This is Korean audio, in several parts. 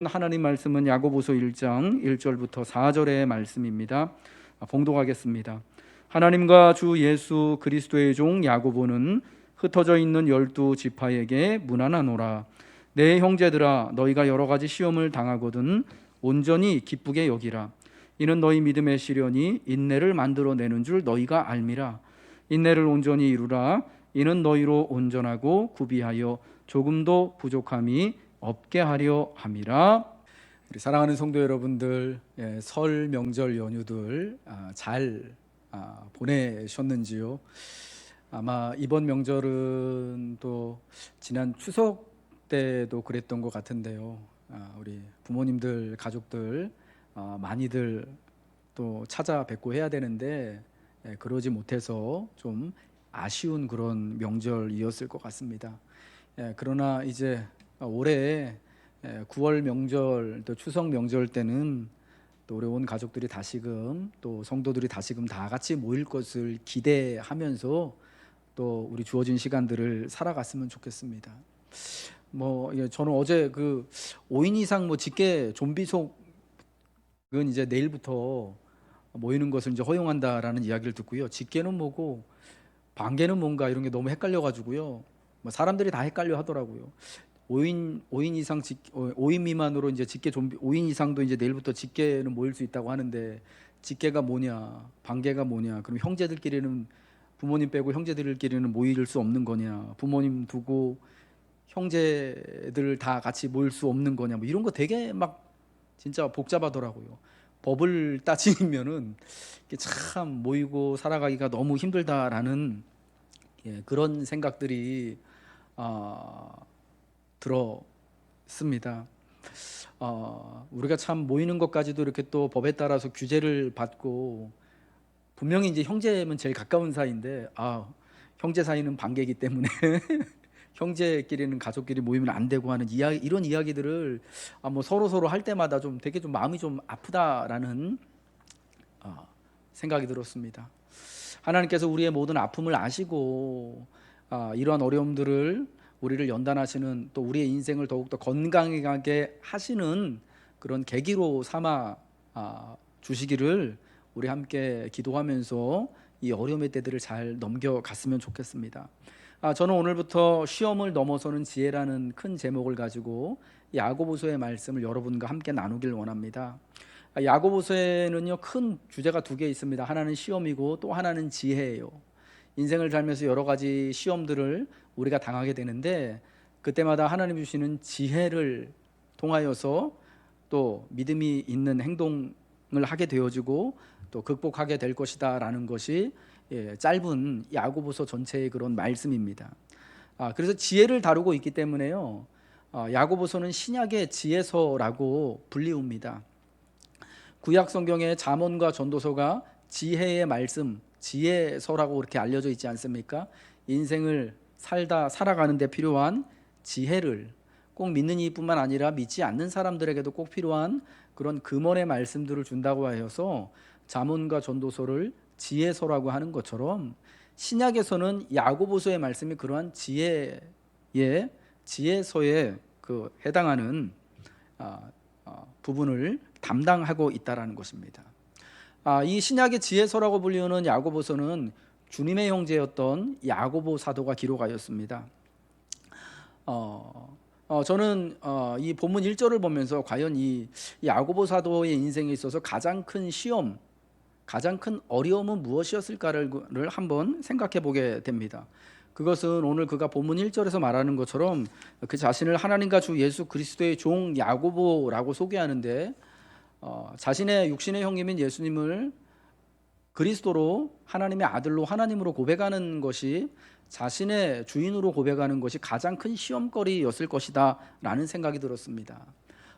하나님 말씀은 야고보서 1장 1절부터 4절의 말씀입니다. 봉독하겠습니다. 하나님과 주 예수 그리스도의 종 야고보는 흩어져 있는 12지파에게 문안하노라. 내 형제들아, 너희가 여러 가지 시험을 당하거든 온전히 기쁘게 여기라. 이는 너희 믿음의 시련이 인내를 만들어내는 줄 너희가 알미라. 인내를 온전히 이루라. 이는 너희로 온전하고 구비하여 조금도 부족함이 없게 하려 함이라. 우리 사랑하는 성도 여러분들, 설 명절 연휴들 잘 보내셨는지요? 아마 이번 명절은 또 지난 추석 때도 그랬던 것 같은데요. 우리 부모님들, 가족들 많이들 또 찾아뵙고 해야 되는데 그러지 못해서 좀 아쉬운 그런 명절이었을 것 같습니다. 그러나 이제 올해 9월 명절 또 추석 명절 때는 또 우리 온 가족들이 다시금 또 성도들이 다시금 다 같이 모일 것을 기대하면서 또 우리 주어진 시간들을 살아갔으면 좋겠습니다. 저는 어제 그 5인 이상 직계 좀비속은 이제 내일부터 모이는 것을 이제 허용한다라는 이야기를 듣고요. 직계는 뭐고 반계는 뭔가 이런 게 너무 헷갈려가지고요. 사람들이 다 헷갈려 하더라고요. 5인 이상 5인 미만으로 이제 직계 좀비 5인 이상도 이제 내일부터 직계는 모일 수 있다고 하는데 직계가 뭐냐, 반계가 뭐냐? 그럼 형제들끼리는 부모님 빼고 형제들끼리는 모일 수 없는 거냐? 부모님 두고 형제들 다 같이 모일 수 없는 거냐? 이런 거 되게 진짜 복잡하더라고요. 법을 따지면은 참 모이고 살아가기가 너무 힘들다라는 그런 생각들이 들었습니다. 우리가 참 모이는 것까지도 이렇게 또 법에 따라서 규제를 받고 분명히 이제 형제면 제일 가까운 사이인데 형제 사이는 반계이기 때문에 형제끼리는 가족끼리 모이면 안 되고 하는 이런 이야기들을 서로 할 때마다 좀 되게 좀 마음이 좀 아프다라는 생각이 들었습니다. 하나님께서 우리의 모든 아픔을 아시고 이러한 어려움들을 우리를 연단하시는 또 우리의 인생을 더욱더 건강하게 하시는 그런 계기로 삼아 주시기를 우리 함께 기도하면서 이 어려움의 때들을 잘 넘겨갔으면 좋겠습니다. 저는 오늘부터 시험을 넘어서는 지혜라는 큰 제목을 가지고 야고보서의 말씀을 여러분과 함께 나누길 원합니다. 야고보서에는요 큰 주제가 두 개 있습니다. 하나는 시험이고 또 하나는 지혜예요. 인생을 살면서 여러 가지 시험들을 우리가 당하게 되는데 그때마다 하나님 주시는 지혜를 통하여서 또 믿음이 있는 행동을 하게 되어지고 또 극복하게 될 것이다 라는 것이 짧은 야고보서 전체의 그런 말씀입니다. 그래서 지혜를 다루고 있기 때문에요 야고보서는 신약의 지혜서라고 불리웁니다. 구약 성경의 잠언과 전도서가 지혜의 말씀, 지혜서라고 그렇게 알려져 있지 않습니까? 인생을 살아가는 데 필요한 지혜를 꼭 믿는 이뿐만 아니라 믿지 않는 사람들에게도 꼭 필요한 그런 금원의 말씀들을 준다고 하여서 잠언과 전도서를 지혜서라고 하는 것처럼 신약에서는 야고보서의 말씀이 그러한 지혜서에 해당하는 부분을 담당하고 있다라는 것입니다. 이 신약의 지혜서라고 불리우는 야고보서는 주님의 형제였던 야고보 사도가 기록하였습니다. 저는 이 본문 1절을 보면서 과연 이 야고보 사도의 인생에 있어서 가장 큰 시험, 가장 큰 어려움은 무엇이었을까를 한번 생각해 보게 됩니다. 그것은 오늘 그가 본문 1절에서 말하는 것처럼 그 자신을 하나님과 주 예수 그리스도의 종 야고보라고 소개하는데 자신의 육신의 형님인 예수님을 그리스도로 하나님의 아들로 하나님으로 고백하는 것이 자신의 주인으로 고백하는 것이 가장 큰 시험거리였을 것이다 라는 생각이 들었습니다.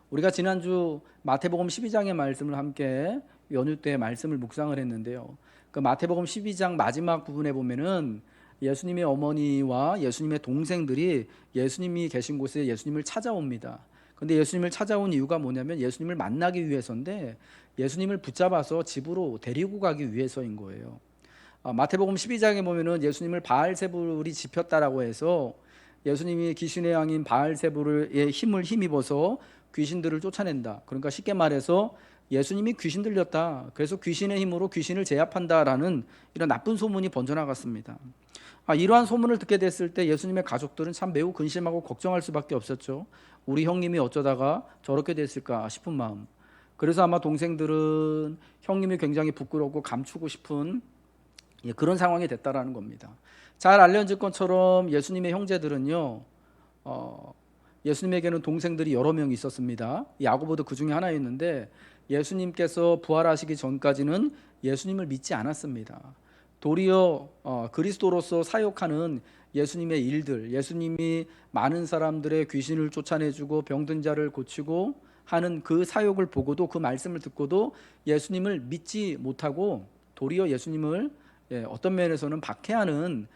우리가 지난주 마태복음 12장의 말씀을 함께 연휴 때 말씀을 묵상을 했는데요, 그 마태복음 12장 마지막 부분에 보면은 예수님의 어머니와 예수님의 동생들이 예수님이 계신 곳에 예수님을 찾아옵니다. 근데 예수님을 찾아온 이유가 뭐냐면 예수님을 만나기 위해서인데 예수님을 붙잡아서 집으로 데리고 가기 위해서인 거예요. 마태복음 12장에 보면은 예수님을 바알세불이 짚였다라고 해서 예수님이 귀신의 왕인 바알세불의 힘을 힘입어서 귀신들을 쫓아낸다. 그러니까 쉽게 말해서 예수님이 귀신 들렸다. 그래서 귀신의 힘으로 귀신을 제압한다라는 이런 나쁜 소문이 번져나갔습니다. 이러한 소문을 듣게 됐을 때 예수님의 가족들은 참 매우 근심하고 걱정할 수밖에 없었죠. 우리 형님이 어쩌다가 저렇게 됐을까 싶은 마음. 그래서 아마 동생들은 형님이 굉장히 부끄럽고 감추고 싶은 그런 상황이 됐다라는 겁니다. 잘 알려진 것처럼 예수님의 형제들은요, 예수님에게는 동생들이 여러 명 있었습니다. 야고보도 그 중에 하나였는데 예수님께서 부활하시기 전까지는 예수님을 믿지 않았습니다. 도리어 그리스도로서 사역하는 예수님의 일들, 예수님이 많은 사람들의 귀신을 쫓아내주고 병든 자를 고치고 하는 그 사역을 보고도, 그 말씀을 듣고도 예수님을 믿지 못하고 도리어 예수님을 어떤 면에서는 박해하는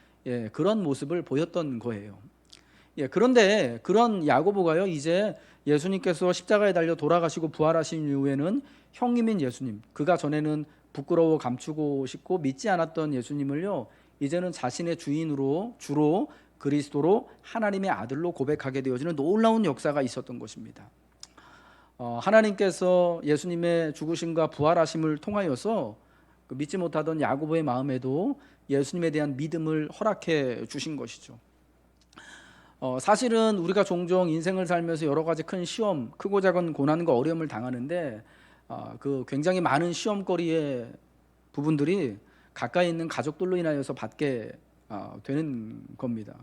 그런 모습을 보였던 거예요. 그런데 그런 야고보가요, 이제 예수님께서 십자가에 달려 돌아가시고 부활하신 이후에는 형님인 예수님, 그가 전에는 부끄러워 감추고 싶고 믿지 않았던 예수님을요, 이제는 자신의 주인으로, 주로 그리스도로 하나님의 아들로 고백하게 되어지는 놀라운 역사가 있었던 것입니다. 하나님께서 예수님의 죽으심과 부활하심을 통하여서 믿지 못하던 야고보의 마음에도 예수님에 대한 믿음을 허락해 주신 것이죠. 사실은 우리가 종종 인생을 살면서 여러 가지 큰 시험, 크고 작은 고난과 어려움을 당하는데 그 굉장히 많은 시험거리의 부분들이 가까이 있는 가족들로 인하여서 받게 되는 겁니다.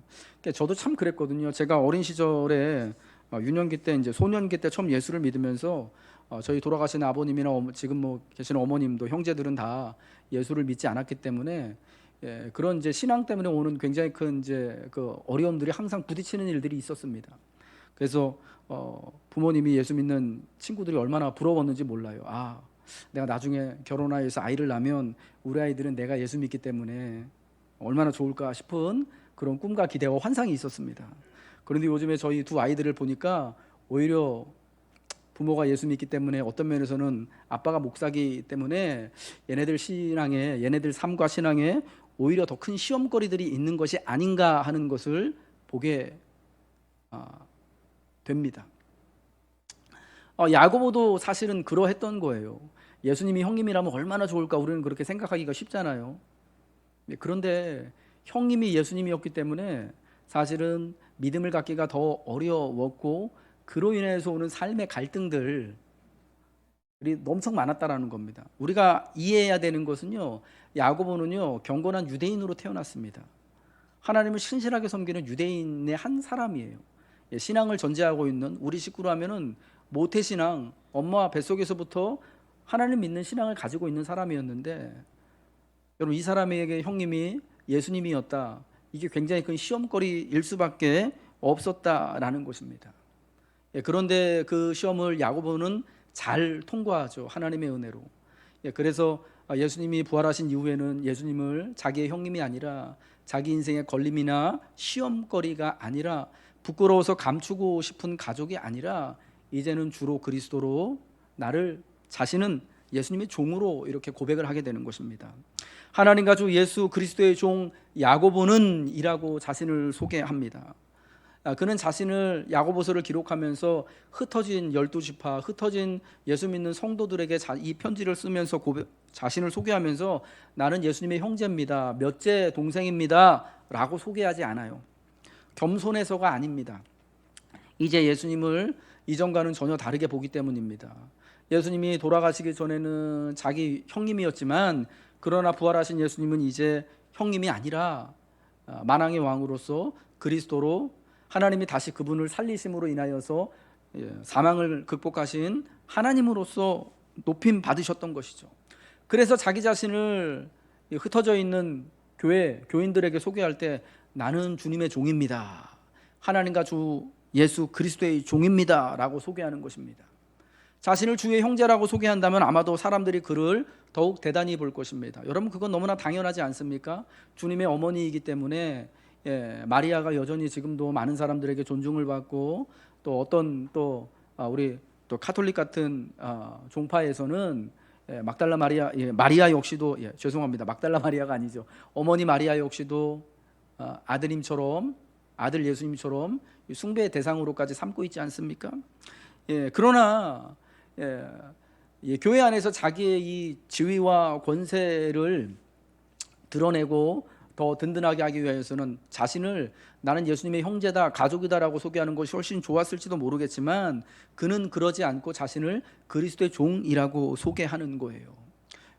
저도 참 그랬거든요. 제가 어린 시절에 유년기 때, 이제 소년기 때 처음 예수를 믿으면서 저희 돌아가신 아버님이나 지금 계시는 어머님도, 형제들은 다 예수를 믿지 않았기 때문에 그런 이제 신앙 때문에 오는 굉장히 큰 이제 그 어려움들이 항상 부딪히는 일들이 있었습니다. 그래서 부모님이 예수 믿는 친구들이 얼마나 부러웠는지 몰라요. 내가 나중에 결혼하여서 아이를 낳으면 우리 아이들은 내가 예수 믿기 때문에 얼마나 좋을까 싶은 그런 꿈과 기대와 환상이 있었습니다. 그런데 요즘에 저희 두 아이들을 보니까 오히려 부모가 예수 믿기 때문에 어떤 면에서는 아빠가 목사기 때문에 얘네들 신앙에, 얘네들 삶과 신앙에 오히려 더 큰 시험거리들이 있는 것이 아닌가 하는 것을 보게 됩니다. 야고보도 사실은 그러했던 거예요. 예수님이 형님이라면 얼마나 좋을까, 우리는 그렇게 생각하기가 쉽잖아요. 그런데 형님이 예수님이었기 때문에 사실은 믿음을 갖기가 더 어려웠고, 그로 인해서 오는 삶의 갈등들이 엄청 많았다라는 겁니다. 우리가 이해해야 되는 것은요, 야고보는요 경건한 유대인으로 태어났습니다. 하나님을 신실하게 섬기는 유대인의 한 사람이에요. 신앙을 전제하고 있는, 우리 식구로 하면은 모태신앙, 엄마 뱃속에서부터 하나님 믿는 신앙을 가지고 있는 사람이었는데, 여러분, 이 사람에게 형님이 예수님이었다, 이게 굉장히 큰 시험거리일 수밖에 없었다라는 것입니다. 그런데 그 시험을 야고보는 잘 통과하죠. 하나님의 은혜로. 그래서 예수님이 부활하신 이후에는 예수님을 자기의 형님이 아니라, 자기 인생의 걸림이나 시험거리가 아니라, 부끄러워서 감추고 싶은 가족이 아니라, 이제는 주로 그리스도로 자신은 예수님의 종으로 이렇게 고백을 하게 되는 것입니다. 하나님과 주 예수 그리스도의 종 야고보는 이라고 자신을 소개합니다. 그는 자신을, 야고보서를 기록하면서 흩어진 12지파, 흩어진 예수 믿는 성도들에게 이 편지를 쓰면서 자신을 소개하면서 나는 예수님의 형제입니다, 몇째 동생입니다 라고 소개하지 않아요. 겸손해서가 아닙니다. 이제 예수님을 이전과는 전혀 다르게 보기 때문입니다. 예수님이 돌아가시기 전에는 자기 형님이었지만, 그러나 부활하신 예수님은 이제 형님이 아니라 만왕의 왕으로서 그리스도로 하나님이 다시 그분을 살리심으로 인하여서 사망을 극복하신 하나님으로서 높임 받으셨던 것이죠. 그래서 자기 자신을 흩어져 있는 교인들에게 소개할 때 나는 주님의 종입니다, 하나님과 주 예수 그리스도의 종입니다 라고 소개하는 것입니다. 자신을 주의 형제라고 소개한다면 아마도 사람들이 그를 더욱 대단히 볼 것입니다. 여러분, 그건 너무나 당연하지 않습니까? 주님의 어머니이기 때문에 마리아가 여전히 지금도 많은 사람들에게 존중을 받고, 또 어떤 우리 또 카톨릭 같은 종파에서는 막달라 마리아 역시도, 죄송합니다, 막달라 마리아가 아니죠, 어머니 마리아 역시도 아드님처럼, 아들 예수님처럼 숭배의 대상으로까지 삼고 있지 않습니까? 그러나 교회 안에서 자기의 이 지위와 권세를 드러내고 더 든든하게 하기 위해서는 자신을 나는 예수님의 형제다, 가족이다라고 소개하는 것이 훨씬 좋았을지도 모르겠지만 그는 그러지 않고 자신을 그리스도의 종이라고 소개하는 거예요.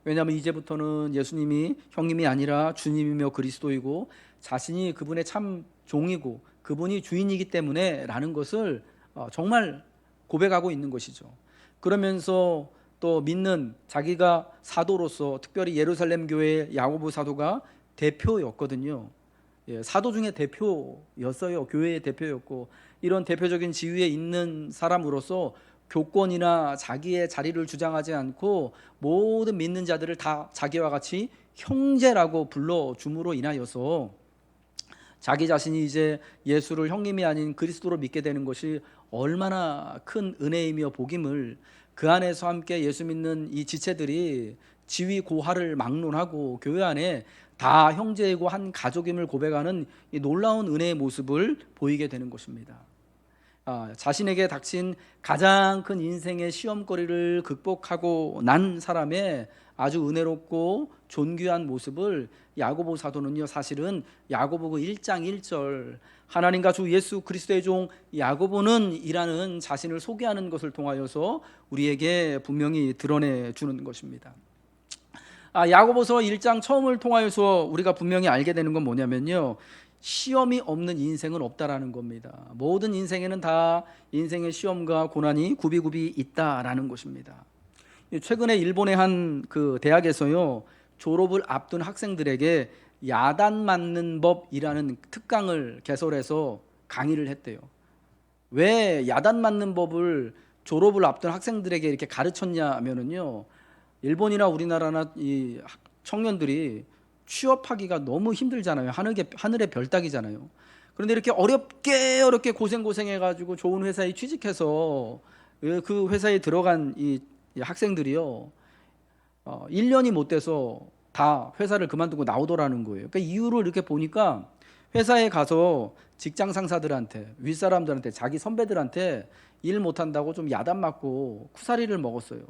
왜냐하면 이제부터는 예수님이 형님이 아니라 주님이며 그리스도이고 자신이 그분의 참 종이고 그분이 주인이기 때문에 라는 것을 정말 고백하고 있는 것이죠. 그러면서 또 믿는 자기가 사도로서 특별히 예루살렘 교회의 야고보 사도가 대표였거든요. 사도 중에 대표였어요. 교회의 대표였고 이런 대표적인 지위에 있는 사람으로서 교권이나 자기의 자리를 주장하지 않고 모든 믿는 자들을 다 자기와 같이 형제라고 불러줌으로 인하여서 자기 자신이 이제 예수를 형님이 아닌 그리스도로 믿게 되는 것이 얼마나 큰 은혜이며 복임을 그 안에서 함께 예수 믿는 이 지체들이 지위 고하를 막론하고 교회 안에 다 형제이고 한 가족임을 고백하는 이 놀라운 은혜의 모습을 보이게 되는 것입니다. 자신에게 닥친 가장 큰 인생의 시험거리를 극복하고 난 사람의 아주 은혜롭고 존귀한 모습을 야고보 사도는요, 사실은 야고보 1장 1절 하나님과 주 예수 그리스도의 종 야고보는 이라는 자신을 소개하는 것을 통하여서 우리에게 분명히 드러내 주는 것입니다. 야고보서 1장 처음을 통하여서 우리가 분명히 알게 되는 건 뭐냐면요, 시험이 없는 인생은 없다라는 겁니다. 모든 인생에는 다 인생의 시험과 고난이 굽이굽이 있다라는 것입니다. 최근에 일본의 한 그 대학에서요, 졸업을 앞둔 학생들에게 야단 맞는 법이라는 특강을 개설해서 강의를 했대요. 왜 야단 맞는 법을 졸업을 앞둔 학생들에게 이렇게 가르쳤냐면요, 일본이나 우리나라나 이 청년들이 취업하기가 너무 힘들잖아요. 하늘의 별 따기잖아요. 그런데 이렇게 어렵게 고생해가지고 좋은 회사에 취직해서 그 회사에 들어간 이 학생들이요, 1년이 못 돼서 다 회사를 그만두고 나오더라는 거예요. 그러니까 이유를 이렇게 보니까 회사에 가서 직장 상사들한테, 윗사람들한테, 자기 선배들한테 일 못한다고 좀 야단 맞고 쿠사리를 먹었어요.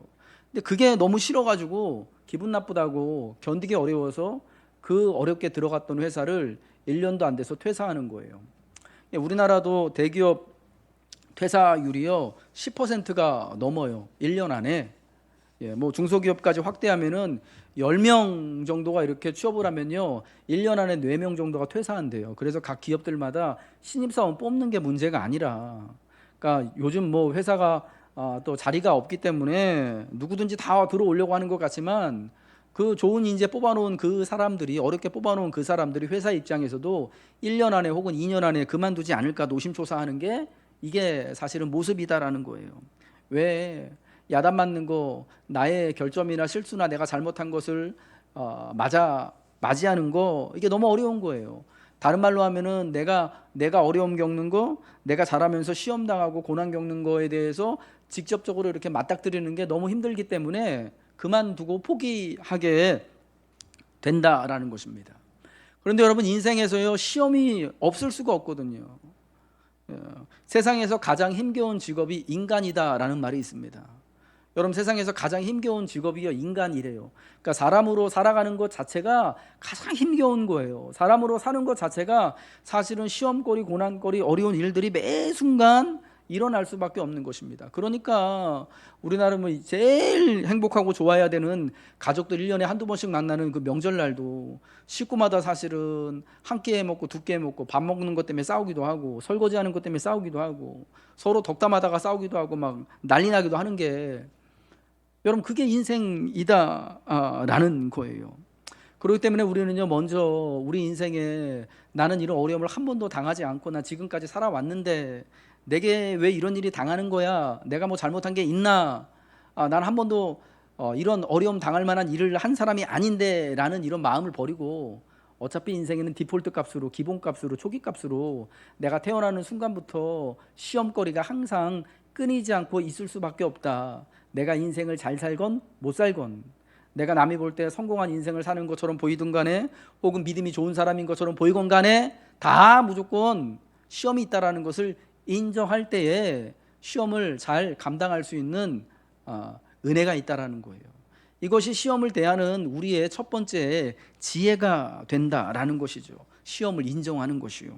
근데 그게 너무 싫어가지고 기분 나쁘다고 견디기 어려워서 그 어렵게 들어갔던 회사를 1년도 안 돼서 퇴사하는 거예요. 우리나라도 대기업 퇴사율이요 10%가 넘어요. 1년 안에. 뭐 중소기업까지 확대하면은 10명 정도가 이렇게 취업을 하면요 1년 안에 4명 정도가 퇴사한대요. 그래서 각 기업들마다 신입사원 뽑는 게 문제가 아니라, 그러니까 요즘 뭐 회사가 또 자리가 없기 때문에 누구든지 다 들어오려고 하는 것 같지만 그 좋은 인재 뽑아놓은 그 사람들이, 어렵게 뽑아놓은 그 사람들이 회사 입장에서도 1년 안에 혹은 2년 안에 그만두지 않을까 노심초사하는 게 이게 사실은 모습이다라는 거예요. 왜 야단 맞는 거, 나의 결점이나 실수나 내가 잘못한 것을 맞이하는 거, 이게 너무 어려운 거예요. 다른 말로 하면은 내가 어려움 겪는 거, 내가 잘하면서 시험 당하고 고난 겪는 거에 대해서 직접적으로 이렇게 맞닥뜨리는 게 너무 힘들기 때문에 그만두고 포기하게 된다라는 것입니다. 그런데 여러분, 인생에서요 시험이 없을 수가 없거든요. 세상에서 가장 힘겨운 직업이 인간이다라는 말이 있습니다. 여러분, 세상에서 가장 힘겨운 직업이요 인간이래요. 그러니까 사람으로 살아가는 것 자체가 가장 힘겨운 거예요. 사람으로 사는 것 자체가 사실은 시험거리, 고난거리, 어려운 일들이 매 순간 일어날 수밖에 없는 것입니다. 그러니까 우리나라 뭐 제일 행복하고 좋아야 되는 가족들 1년에 한두 번씩 만나는 그 명절날도 식구마다 사실은 한 끼 먹고 두 끼 먹고 밥 먹는 것 때문에 싸우기도 하고 설거지하는 것 때문에 싸우기도 하고 서로 덕담하다가 싸우기도 하고 막 난리 나기도 하는 게, 여러분, 그게 인생이다라는 거예요. 그렇기 때문에 우리는요 먼저 우리 인생에 나는 이런 어려움을 한 번도 당하지 않고 나 지금까지 살아왔는데 내게 왜 이런 일이 당하는 거야? 내가 뭐 잘못한 게 있나? 난 한 번도 이런 어려움 당할 만한 일을 한 사람이 아닌데 라는 이런 마음을 버리고, 어차피 인생에는 디폴트 값으로, 기본 값으로, 초기 값으로 내가 태어나는 순간부터 시험거리가 항상 끊이지 않고 있을 수밖에 없다. 내가 인생을 잘 살건 못 살건, 내가 남이 볼 때 성공한 인생을 사는 것처럼 보이든 간에 혹은 믿음이 좋은 사람인 것처럼 보이건 간에 다 무조건 시험이 있다라는 것을 인정할 때에 시험을 잘 감당할 수 있는 은혜가 있다라는 거예요. 이것이 시험을 대하는 우리의 첫 번째 지혜가 된다라는 것이죠. 시험을 인정하는 것이요.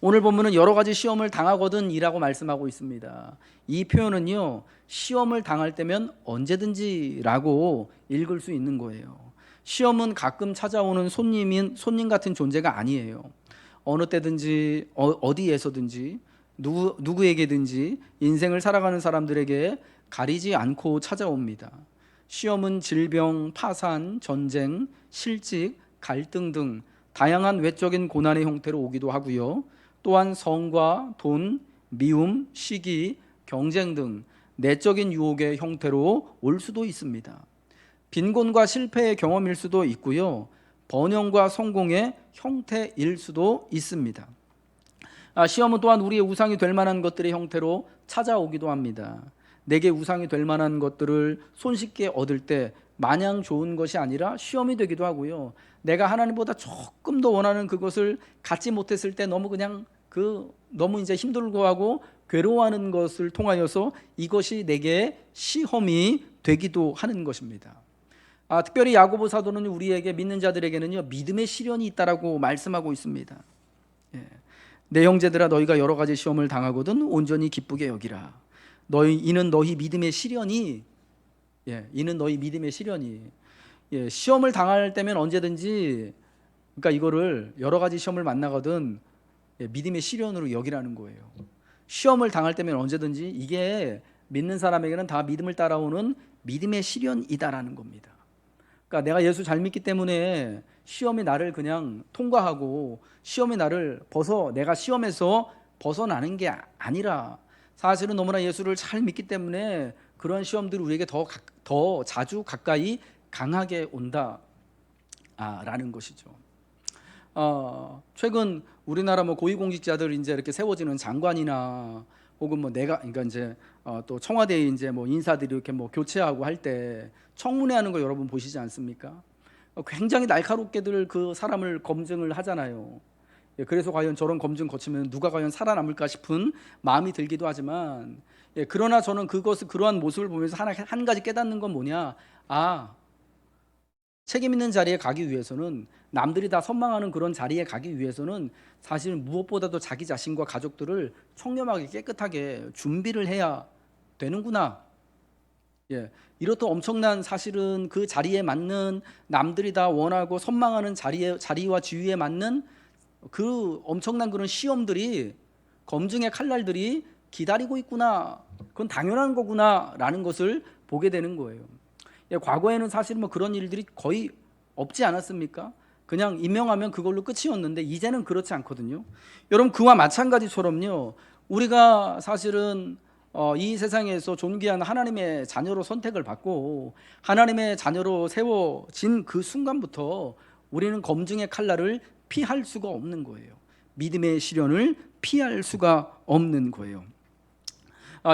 오늘 본문은 여러 가지 시험을 당하거든이라고 말씀하고 있습니다. 이 표현은요, 시험을 당할 때면 언제든지라고 읽을 수 있는 거예요. 시험은 가끔 찾아오는 손님 같은 존재가 아니에요. 어느 때든지 어디에서든지 누구에게든지 인생을 살아가는 사람들에게 가리지 않고 찾아옵니다. 시험은 질병, 파산, 전쟁, 실직, 갈등 등 다양한 외적인 고난의 형태로 오기도 하고요. 또한 성과 돈, 미움, 시기, 경쟁 등 내적인 유혹의 형태로 올 수도 있습니다. 빈곤과 실패의 경험일 수도 있고요. 번영과 성공의 형태일 수도 있습니다. 시험은 또한 우리의 우상이 될 만한 것들의 형태로 찾아오기도 합니다. 내게 우상이 될 만한 것들을 손쉽게 얻을 때 마냥 좋은 것이 아니라 시험이 되기도 하고요. 내가 하나님보다 조금 더 원하는 그것을 갖지 못했을 때 너무 이제 힘들고 하고 괴로워하는 것을 통하여서 이것이 내게 시험이 되기도 하는 것입니다. 특별히 야고보 사도는 우리에게 믿는 자들에게는요, 믿음의 시련이 있다라고 말씀하고 있습니다. 내 형제들아, 너희가 여러 가지 시험을 당하거든 온전히 기쁘게 여기라. 이는 너희 믿음의 시련이 시험을 당할 때면 언제든지, 그러니까 이거를 여러 가지 시험을 만나거든 믿음의 시련으로 여기라는 거예요. 시험을 당할 때면 언제든지 이게 믿는 사람에게는 다 믿음을 따라오는 믿음의 시련이다라는 겁니다. 그러니까 내가 예수 잘 믿기 때문에 시험이 나를 그냥 통과하고 시험이 나를 내가 시험에서 벗어나는 게 아니라, 사실은 너무나 예수를 잘 믿기 때문에 그런 시험들이 우리에게 더 자주 가까이 강하게 온다라는 것이죠. 최근 우리나라 고위공직자들 이제 이렇게 세워지는 장관이나 혹은 그러니까 이제 또 청와대에 이제 인사들이 이렇게 교체하고 할 때 청문회 하는 거 여러분 보시지 않습니까? 굉장히 날카롭게들 그 사람을 검증을 하잖아요. 그래서 과연 저런 검증 거치면 누가 과연 살아남을까 싶은 마음이 들기도 하지만, 그러나 저는 그러한 모습을 보면서 한 가지 깨닫는 건 뭐냐? 책임 있는 자리에 가기 위해서는, 남들이 다 선망하는 그런 자리에 가기 위해서는 사실은 무엇보다도 자기 자신과 가족들을 청렴하게 깨끗하게 준비를 해야 되는구나. 이렇듯 엄청난, 사실은 그 자리에 맞는, 남들이 다 원하고 선망하는 자리와 지위에 맞는 그 엄청난 그런 시험들이, 검증의 칼날들이 기다리고 있구나, 그건 당연한 거구나 라는 것을 보게 되는 거예요. 과거에는 사실 그런 일들이 거의 없지 않았습니까? 그냥 임명하면 그걸로 끝이었는데 이제는 그렇지 않거든요. 여러분, 그와 마찬가지처럼요, 우리가 사실은 이 세상에서 존귀한 하나님의 자녀로 선택을 받고 하나님의 자녀로 세워진 그 순간부터 우리는 검증의 칼날을 피할 수가 없는 거예요. 믿음의 시련을 피할 수가 없는 거예요.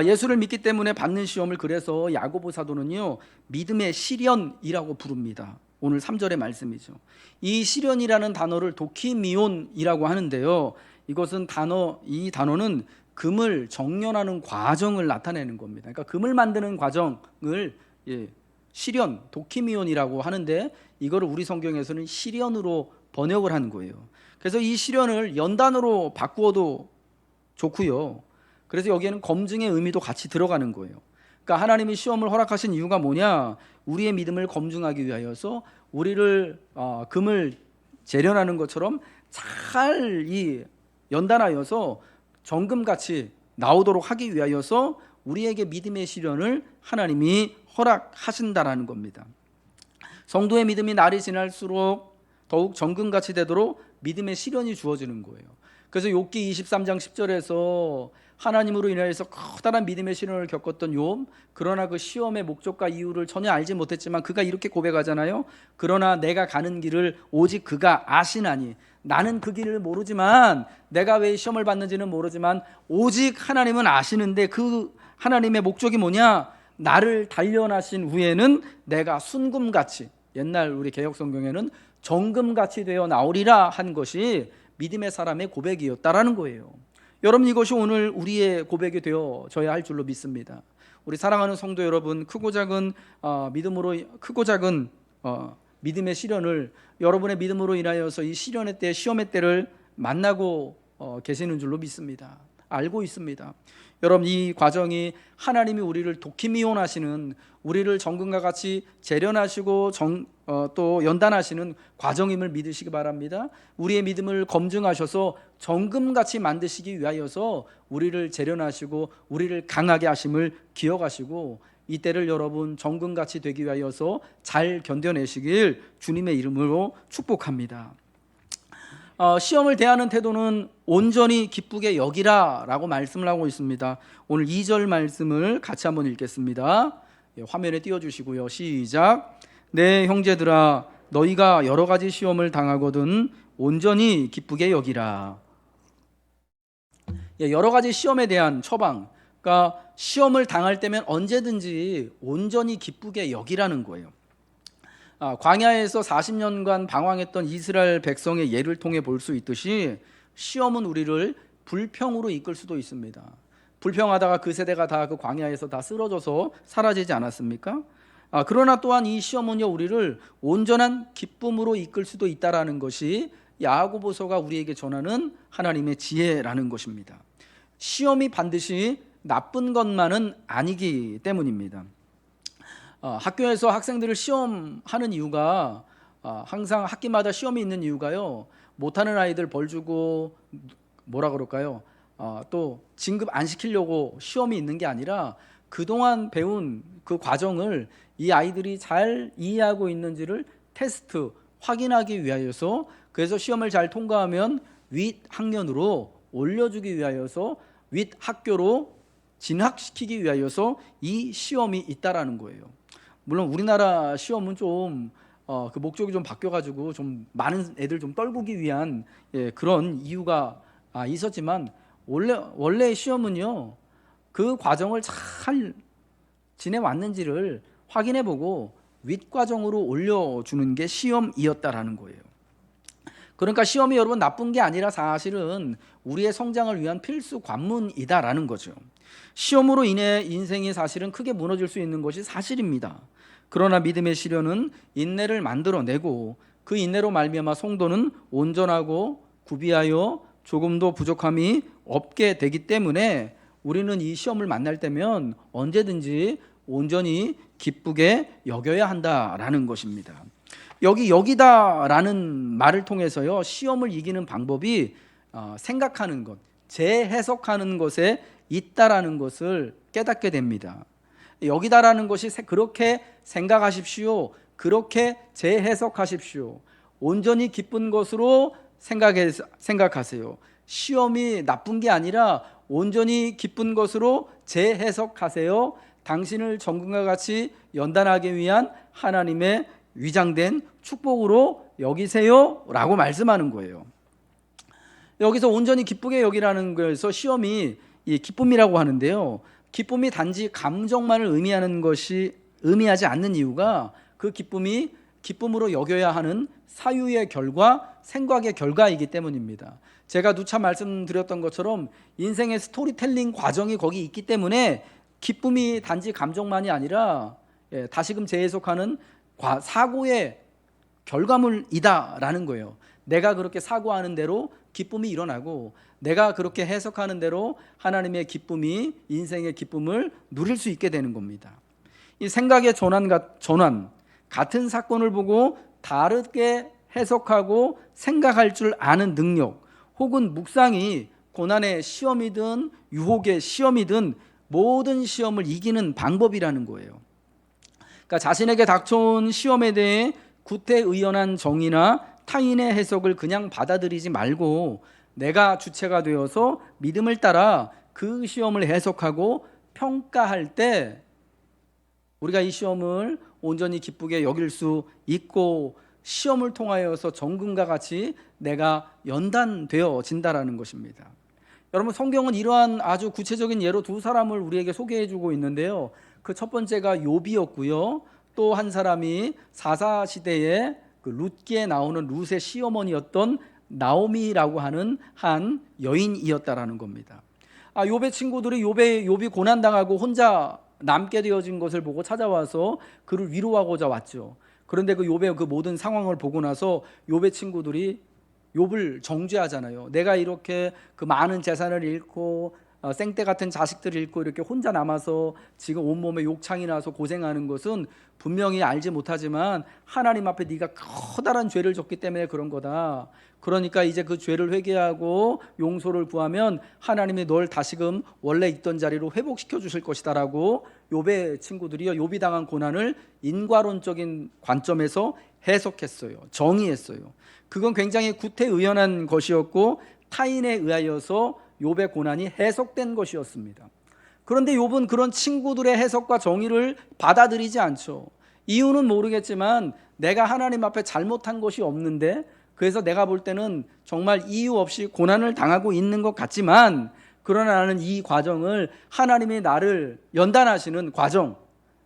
예수를 믿기 때문에 받는 시험을 그래서 야고보 사도는요, 믿음의 시련이라고 부릅니다. 오늘 3절의 말씀이죠. 이 시련이라는 단어를 도키미온이라고 하는데요, 이 단어는 금을 정련하는 과정을 나타내는 겁니다. 그러니까 금을 만드는 과정을 시련, 도키미온이라고 하는데, 이거를 우리 성경에서는 시련으로 번역을 한 거예요. 그래서 이 시련을 연단으로 바꾸어도 좋고요. 그래서 여기에는 검증의 의미도 같이 들어가는 거예요. 그러니까 하나님이 시험을 허락하신 이유가 뭐냐? 우리의 믿음을 검증하기 위하여서 우리를 금을 재련하는 것처럼 잘 연단하여서 정금같이 나오도록 하기 위하여서 우리에게 믿음의 시련을 하나님이 허락하신다라는 겁니다. 성도의 믿음이 날이 지날수록 더욱 정금같이 되도록 믿음의 시련이 주어지는 거예요. 그래서 욥기 23장 10절에서 하나님으로 인하여서 커다란 믿음의 시련을 겪었던 욥, 그러나 그 시험의 목적과 이유를 전혀 알지 못했지만 그가 이렇게 고백하잖아요. 그러나 내가 가는 길을 오직 그가 아시나니, 나는 그 길을 모르지만, 내가 왜 시험을 받는지는 모르지만 오직 하나님은 아시는데, 그 하나님의 목적이 뭐냐? 나를 단련하신 후에는 내가 순금같이, 옛날 우리 개역성경에는 정금같이 되어 나오리라 한 것이 믿음의 사람의 고백이었다라는 거예요. 여러분, 이것이 오늘 우리의 고백이 되어져야 할 줄로 믿습니다. 우리 사랑하는 성도 여러분, 크고 작은 믿음의 시련을, 여러분의 믿음으로 인하여서 이 시련의 때, 시험의 때를 만나고 계시는 줄로 믿습니다. 알고 있습니다. 여러분, 이 과정이 하나님이 우리를 도키미온하시는, 우리를 정금과 같이 재련하시고 또 연단하시는 과정임을 믿으시기 바랍니다. 우리의 믿음을 검증하셔서 정금같이 만드시기 위하여서 우리를 재련하시고 우리를 강하게 하심을 기억하시고, 이때를 여러분 정금같이 되기 위하여서 잘 견뎌내시길 주님의 이름으로 축복합니다. 시험을 대하는 태도는 온전히 기쁘게 여기라 라고 말씀을 하고 있습니다. 오늘 2절 말씀을 같이 한번 읽겠습니다. 화면에 띄워주시고요. 시작. 내 형제들아, 너희가 여러 가지 시험을 당하거든 온전히 기쁘게 여기라. 여러 가지 시험에 대한 처방, 그러니까 시험을 당할 때면 언제든지 온전히 기쁘게 여기라는 거예요. 광야에서 40년간 방황했던 이스라엘 백성의 예를 통해 볼 수 있듯이 시험은 우리를 불평으로 이끌 수도 있습니다. 불평하다가 그 세대가 다 그 광야에서 다 쓰러져서 사라지지 않았습니까? 그러나 또한 이 시험은요, 우리를 온전한 기쁨으로 이끌 수도 있다라는 것이 야고보서가 우리에게 전하는 하나님의 지혜라는 것입니다. 시험이 반드시 나쁜 것만은 아니기 때문입니다. 학교에서 학생들을 시험하는 이유가, 항상 학기마다 시험이 있는 이유가요, 못하는 아이들 벌 주고 또 진급 안 시키려고 시험이 있는 게 아니라 그동안 배운 그 과정을 이 아이들이 잘 이해하고 있는지를 테스트, 확인하기 위하여서, 그래서 시험을 잘 통과하면 윗 학년으로 올려주기 위하여서, 윗 학교로 진학시키기 위하여서 이 시험이 있다라는 거예요. 물론 우리나라 시험은 좀 그 목적이 좀 바뀌어가지고 좀 많은 애들 좀 떨구기 위한 그런 이유가 있었지만, 원래 시험은요, 그 과정을 잘 지내왔는지를 확인해보고 윗과정으로 올려주는 게 시험이었다라는 거예요. 그러니까 시험이 여러분 나쁜 게 아니라 사실은 우리의 성장을 위한 필수 관문이다라는 거죠. 시험으로 인해 인생이 사실은 크게 무너질 수 있는 것이 사실입니다. 그러나 믿음의 시련은 인내를 만들어내고, 그 인내로 말미암아 성도는 온전하고 구비하여 조금도 부족함이 없게 되기 때문에 우리는 이 시험을 만날 때면 언제든지 온전히 기쁘게 여겨야 한다라는 것입니다. 여기다라는 말을 통해서요, 시험을 이기는 방법이 생각하는 것, 재해석하는 것에 있다라는 것을 깨닫게 됩니다. 여기다라는 것이 그렇게 생각하십시오, 그렇게 재해석하십시오, 온전히 기쁜 것으로 생각하세요. 시험이 나쁜 게 아니라 온전히 기쁜 것으로 재해석하세요. 당신을 정금과 같이 연단하기 위한 하나님의 위장된 축복으로 여기세요 라고 말씀하는 거예요. 여기서 온전히 기쁘게 여기라는 거에서 시험이 이 기쁨이라고 하는데요, 기쁨이 단지 감정만을 의미하지 않는 이유가, 그 기쁨이 기쁨으로 여겨야 하는 사유의 결과, 생각의 결과이기 때문입니다. 제가 누차 말씀드렸던 것처럼 인생의 스토리텔링 과정이 거기 있기 때문에 기쁨이 단지 감정만이 아니라 다시금 재해석하는 사고의 결과물이다라는 거예요. 내가 그렇게 사고하는 대로 기쁨이 일어나고, 내가 그렇게 해석하는 대로 하나님의 기쁨이, 인생의 기쁨을 누릴 수 있게 되는 겁니다. 이 생각의 전환, 같은 사건을 보고 다르게 해석하고 생각할 줄 아는 능력, 혹은 묵상이 고난의 시험이든 유혹의 시험이든 모든 시험을 이기는 방법이라는 거예요. 그러니까 자신에게 닥쳐온 시험에 대해 구태의연한 정의나 타인의 해석을 그냥 받아들이지 말고, 내가 주체가 되어서 믿음을 따라 그 시험을 해석하고 평가할 때 우리가 이 시험을 온전히 기쁘게 여길 수 있고, 시험을 통하여서 정금과 같이 내가 연단되어진다라는 것입니다. 여러분, 성경은 이러한 아주 구체적인 예로 두 사람을 우리에게 소개해주고 있는데요, 그 첫 번째가 욥이었고요, 또 한 사람이 사사시대에 그 룻기에 나오는 룻의 시어머니였던 나오미라고 하는 한 여인이었다라는 겁니다. 욥의 친구들이 욥이 고난 당하고 혼자 남게 되어진 것을 보고 찾아와서 그를 위로하고자 왔죠. 그런데 그 욥의 그 모든 상황을 보고 나서 욥의 친구들이 욥을 정죄하잖아요. 내가 이렇게 그 많은 재산을 잃고 생떼 같은 자식들을 잃고 이렇게 혼자 남아서 지금 온몸에 욕창이 나서 고생하는 것은 분명히 알지 못하지만 하나님 앞에 네가 커다란 죄를 졌기 때문에 그런 거다. 그러니까 이제 그 죄를 회개하고 용서를 구하면 하나님이 널 다시금 원래 있던 자리로 회복시켜 주실 것이다라고 욥의 친구들이요, 욥이 당한 고난을 인과론적인 관점에서 해석했어요. 정의했어요. 그건 굉장히 구태의연한 것이었고 타인에 의하여서 욥의 고난이 해석된 것이었습니다. 그런데 욥은 그런 친구들의 해석과 정의를 받아들이지 않죠. 이유는 모르겠지만 내가 하나님 앞에 잘못한 것이 없는데, 그래서 내가 볼 때는 정말 이유 없이 고난을 당하고 있는 것 같지만, 그러나 나는 이 과정을 하나님이 나를 연단하시는 과정,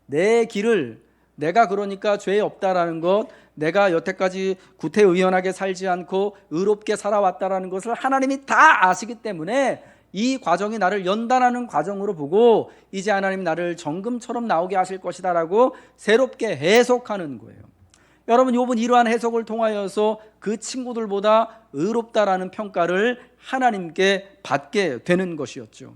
내 길을 내가 그러니까 죄 없다라는 것, 내가 여태까지 구태의연하게 살지 않고 의롭게 살아왔다라는 것을 하나님이 다 아시기 때문에 이 과정이 나를 연단하는 과정으로 보고 이제 하나님 나를 정금처럼 나오게 하실 것이다라고 새롭게 해석하는 거예요. 여러분, 욥은 이러한 해석을 통하여서 그 친구들보다 의롭다라는 평가를 하나님께 받게 되는 것이었죠.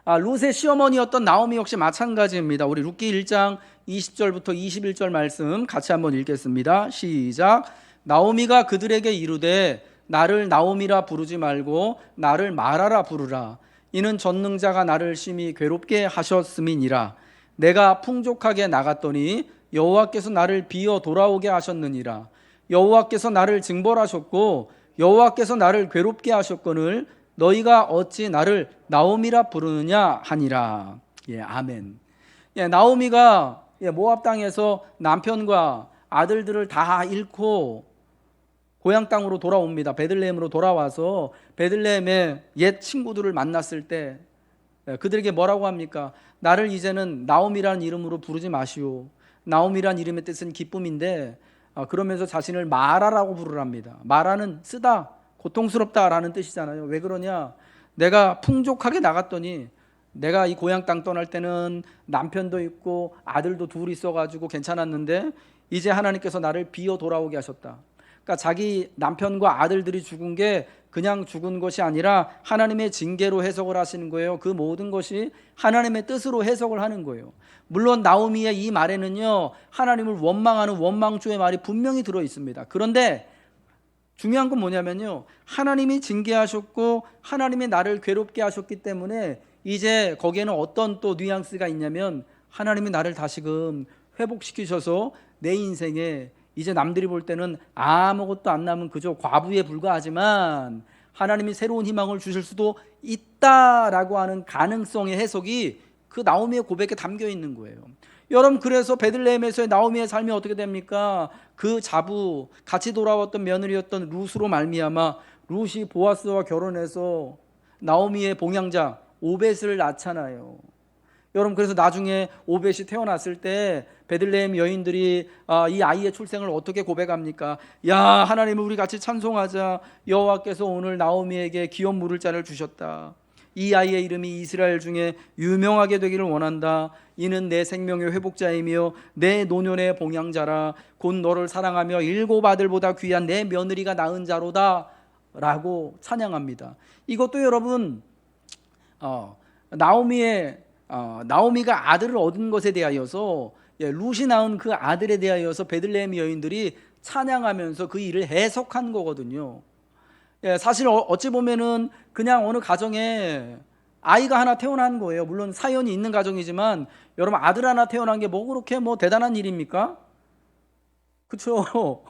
룻의 시어머니였던 나오미 역시 마찬가지입니다. 우리 룻기 1장 20절부터 21절 말씀 같이 한번 읽겠습니다. 시작. 나오미가 그들에게 이르되 나를 나오미라 부르지 말고 나를 마라라 부르라. 이는 전능자가 나를 심히 괴롭게 하셨음이니라. 내가 풍족하게 나갔더니 여호와께서 나를 비어 돌아오게 하셨느니라. 여호와께서 나를 징벌하셨고 여호와께서 나를 괴롭게 하셨거늘 너희가 어찌 나를 나오미라 부르느냐 하니라. 아멘. 나오미가 모압 땅에서 남편과 아들들을 다 잃고 고향 땅으로 돌아옵니다. 베들레헴으로 돌아와서 베들레헴의 옛 친구들을 만났을 때 그들에게 뭐라고 합니까? 나를 이제는 나오미라는 이름으로 부르지 마시오. 나오미라는 이름의 뜻은 기쁨인데 그러면서 자신을 마라라고 부르랍니다. 마라는 쓰다, 고통스럽다라는 뜻이잖아요. 왜 그러냐? 내가 풍족하게 나갔더니 내가 이 고향 땅 떠날 때는 남편도 있고 아들도 둘 있어가지고 괜찮았는데 이제 하나님께서 나를 비어 돌아오게 하셨다. 그러니까 자기 남편과 아들들이 죽은 게 그냥 죽은 것이 아니라 하나님의 징계로 해석을 하시는 거예요. 그 모든 것이 하나님의 뜻으로 해석을 하는 거예요. 물론 나오미의 이 말에는요, 하나님을 원망하는 원망조의 말이 분명히 들어 있습니다. 그런데 중요한 건 뭐냐면요, 하나님이 징계하셨고 하나님이 나를 괴롭게 하셨기 때문에 이제 거기에는 어떤 또 뉘앙스가 있냐면 하나님이 나를 다시금 회복시키셔서 내 인생에 이제 남들이 볼 때는 아무것도 안 남은 그저 과부에 불과하지만 하나님이 새로운 희망을 주실 수도 있다라고 하는 가능성의 해석이 그 나오미의 고백에 담겨 있는 거예요. 여러분, 그래서 베들레헴에서의 나오미의 삶이 어떻게 됩니까? 그 자부, 같이 돌아왔던 며느리였던 룻으로 말미암아 룻이 보아스와 결혼해서 나오미의 봉양자 오벳을 낳잖아요. 여러분, 그래서 나중에 오벳이 태어났을 때 베들레헴 여인들이 이 아이의 출생을 어떻게 고백합니까? 야, 하나님을 우리 같이 찬송하자. 여호와께서 오늘 나오미에게 기업 물을 자를 주셨다. 이 아이의 이름이 이스라엘 중에 유명하게 되기를 원한다. 이는 내 생명의 회복자이며 내 노년의 봉양자라. 곧 너를 사랑하며 일곱 아들보다 귀한 내 며느리가 낳은 자로다 라고 찬양합니다. 이것도 여러분 나오미가 아들을 얻은 것에 대하여서 룻이 낳은 그 아들에 대하여서 베들레헴 여인들이 찬양하면서 그 일을 해석한 거거든요. 사실 어찌 보면은 그냥 어느 가정에 아이가 하나 태어난 거예요. 물론 사연이 있는 가정이지만 여러분, 아들 하나 태어난 게 뭐 그렇게 대단한 일입니까? 그렇죠?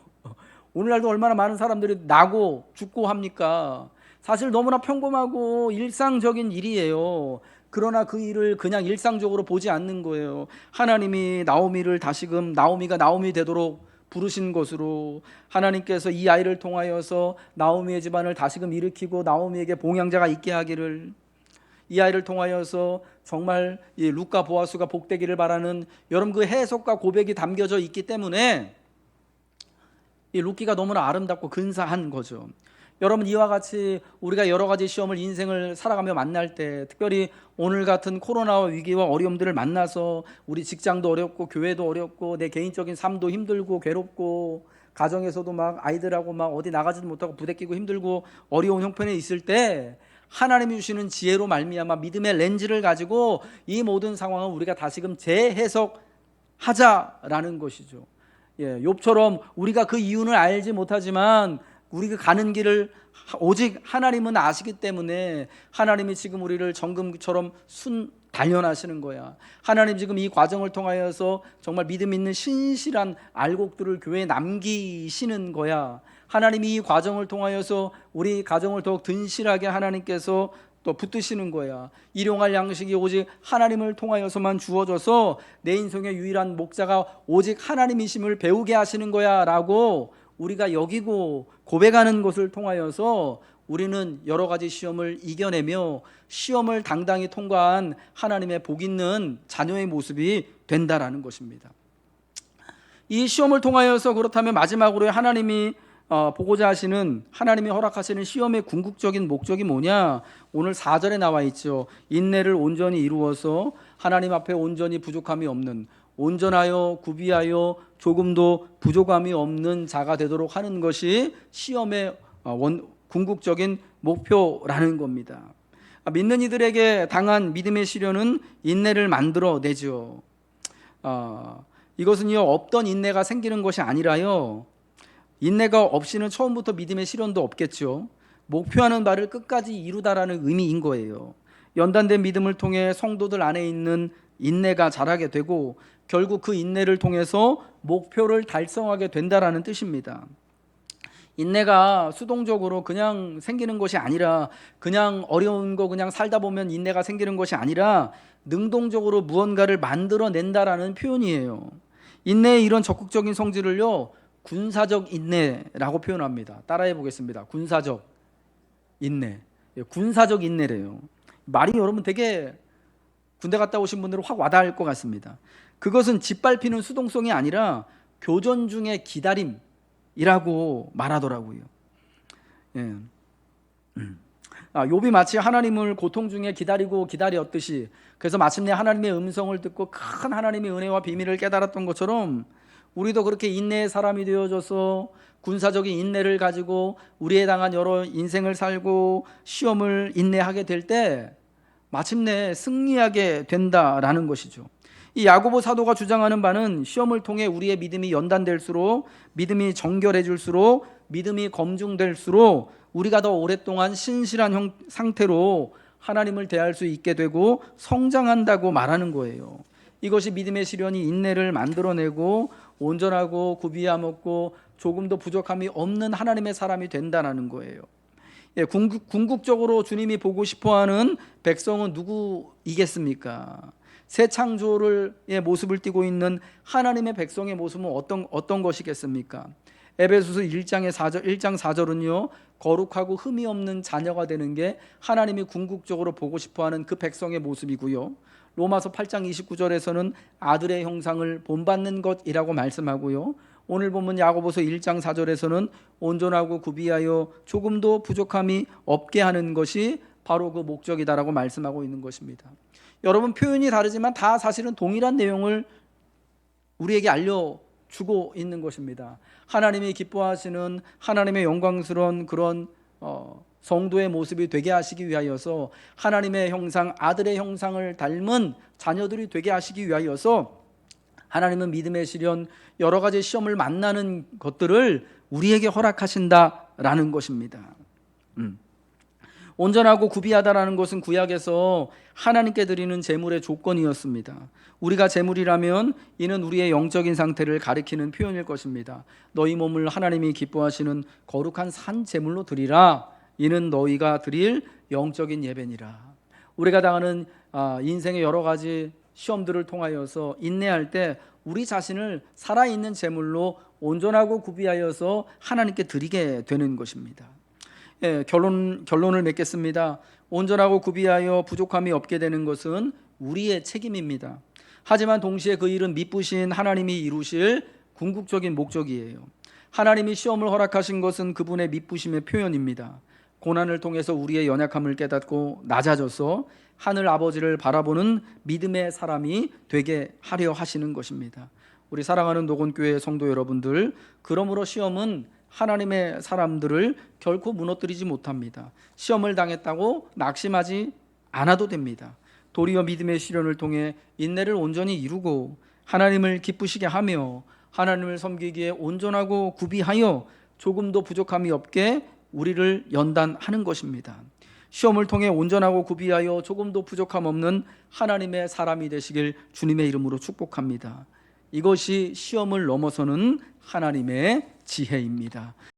오늘날도 얼마나 많은 사람들이 나고 죽고 합니까? 사실 너무나 평범하고 일상적인 일이에요. 그러나 그 일을 그냥 일상적으로 보지 않는 거예요. 하나님이 나오미를 다시금 나오미가 나오미 되도록 부르신 것으로 하나님께서 이 아이를 통하여서 나오미의 집안을 다시금 일으키고 나오미에게 봉양자가 있게 하기를, 이 아이를 통하여서 정말 이 룻과 보아스가 복되기를 바라는 여러분 그 해석과 고백이 담겨져 있기 때문에 이 룻기가 너무나 아름답고 근사한 거죠. 여러분, 이와 같이 우리가 여러 가지 시험을 인생을 살아가며 만날 때, 특별히 오늘 같은 코로나와 위기와 어려움들을 만나서 우리 직장도 어렵고 교회도 어렵고 내 개인적인 삶도 힘들고 괴롭고 가정에서도 막 아이들하고 막 어디 나가지도 못하고 부대끼고 힘들고 어려운 형편에 있을 때 하나님이 주시는 지혜로 말미암아 믿음의 렌즈를 가지고 이 모든 상황을 우리가 다시금 재해석하자라는 것이죠. 욥처럼 우리가 그 이유는 알지 못하지만 우리가 가는 길을 오직 하나님은 아시기 때문에 하나님이 지금 우리를 정금처럼 단련하시는 거야. 하나님 지금 이 과정을 통하여서 정말 믿음 있는 신실한 알곡들을 교회에 남기시는 거야. 하나님이 이 과정을 통하여서 우리 가정을 더욱 든실하게 하나님께서 또 붙드시는 거야. 일용할 양식이 오직 하나님을 통하여서만 주어져서 내 인생의 유일한 목자가 오직 하나님이심을 배우게 하시는 거야 라고 우리가 여기고 고백하는 것을 통하여서 우리는 여러 가지 시험을 이겨내며 시험을 당당히 통과한 하나님의 복 있는 자녀의 모습이 된다라는 것입니다. 이 시험을 통하여서 그렇다면 마지막으로 하나님이 보고자 하시는, 하나님이 허락하시는 시험의 궁극적인 목적이 뭐냐? 오늘 4절에 나와 있죠. 인내를 온전히 이루어서 하나님 앞에 온전히 부족함이 없는, 온전하여 구비하여 조금도 부족함이 없는 자가 되도록 하는 것이 시험의 궁극적인 목표라는 겁니다. 믿는 이들에게 당한 믿음의 시련은 인내를 만들어내죠. 이것은요, 없던 인내가 생기는 것이 아니라요, 인내가 없이는 처음부터 믿음의 시련도 없겠죠. 목표하는 바를 끝까지 이루다라는 의미인 거예요. 연단된 믿음을 통해 성도들 안에 있는 인내가 자라게 되고 결국 그 인내를 통해서 목표를 달성하게 된다라는 뜻입니다. 인내가 수동적으로 그냥 생기는 것이 아니라, 그냥 어려운 거 그냥 살다 보면 인내가 생기는 것이 아니라 능동적으로 무언가를 만들어낸다라는 표현이에요. 인내의 이런 적극적인 성질을요, 군사적 인내라고 표현합니다. 따라해 보겠습니다. 군사적 인내. 군사적 인내래요. 말이 여러분 되게 군대 갔다 오신 분들은 확 와닿을 것 같습니다. 그것은 짓밟히는 수동성이 아니라 교전 중의 기다림이라고 말하더라고요. 욥이 마치 하나님을 고통 중에 기다렸듯이, 그래서 마침내 하나님의 음성을 듣고 큰 하나님의 은혜와 비밀을 깨달았던 것처럼 우리도 그렇게 인내의 사람이 되어져서 군사적인 인내를 가지고 우리에 당한 여러 인생을 살고 시험을 인내하게 될 때 마침내 승리하게 된다라는 것이죠. 이 야고보 사도가 주장하는 바는 시험을 통해 우리의 믿음이 연단될수록, 믿음이 정결해질수록, 믿음이 검증될수록 우리가 더 오랫동안 신실한 상태로 하나님을 대할 수 있게 되고 성장한다고 말하는 거예요. 이것이 믿음의 시련이 인내를 만들어내고 온전하고 구비함 없고 조금도 부족함이 없는 하나님의 사람이 된다는 거예요. 궁극적으로 주님이 보고 싶어하는 백성은 누구이겠습니까? 새 창조의 모습을 띠고 있는 하나님의 백성의 모습은 어떤 것이겠습니까? 에베소서 1장 4절은요, 거룩하고 흠이 없는 자녀가 되는 게 하나님이 궁극적으로 보고 싶어하는 그 백성의 모습이고요. 로마서 8장 29절에서는 아들의 형상을 본받는 것이라고 말씀하고요. 오늘 보면 야고보서 1장 4절에서는 온전하고 구비하여 조금도 부족함이 없게 하는 것이 바로 그 목적이다라고 말씀하고 있는 것입니다. 여러분, 표현이 다르지만 다 사실은 동일한 내용을 우리에게 알려주고 있는 것입니다. 하나님이 기뻐하시는 하나님의 영광스러운 그런 성도의 모습이 되게 하시기 위하여서, 하나님의 형상, 아들의 형상을 닮은 자녀들이 되게 하시기 위하여서 하나님은 믿음의 시련, 여러 가지 시험을 만나는 것들을 우리에게 허락하신다라는 것입니다. 온전하고 구비하다라는 것은 구약에서 하나님께 드리는 제물의 조건이었습니다. 우리가 제물이라면 이는 우리의 영적인 상태를 가리키는 표현일 것입니다. 너희 몸을 하나님이 기뻐하시는 거룩한 산 제물로 드리라. 이는 너희가 드릴 영적인 예배니라. 우리가 당하는 인생의 여러 가지 시험들을 통하여서 인내할 때 우리 자신을 살아있는 제물로 온전하고 구비하여서 하나님께 드리게 되는 것입니다. 결론을 맺겠습니다. 온전하고 구비하여 부족함이 없게 되는 것은 우리의 책임입니다. 하지만 동시에 그 일은 미쁘신 하나님이 이루실 궁극적인 목적이에요. 하나님이 시험을 허락하신 것은 그분의 미쁘심의 표현입니다. 고난을 통해서 우리의 연약함을 깨닫고 낮아져서 하늘 아버지를 바라보는 믿음의 사람이 되게 하려 하시는 것입니다. 우리 사랑하는 녹원교회 성도 여러분들, 그러므로 시험은 하나님의 사람들을 결코 무너뜨리지 못합니다. 시험을 당했다고 낙심하지 않아도 됩니다. 도리어 믿음의 시련을 통해 인내를 온전히 이루고 하나님을 기쁘시게 하며 하나님을 섬기기에 온전하고 구비하여 조금도 부족함이 없게 우리를 연단하는 것입니다. 시험을 통해 온전하고 구비하여 조금도 부족함 없는 하나님의 사람이 되시길 주님의 이름으로 축복합니다. 이것이 시험을 넘어서는 하나님의 지혜입니다.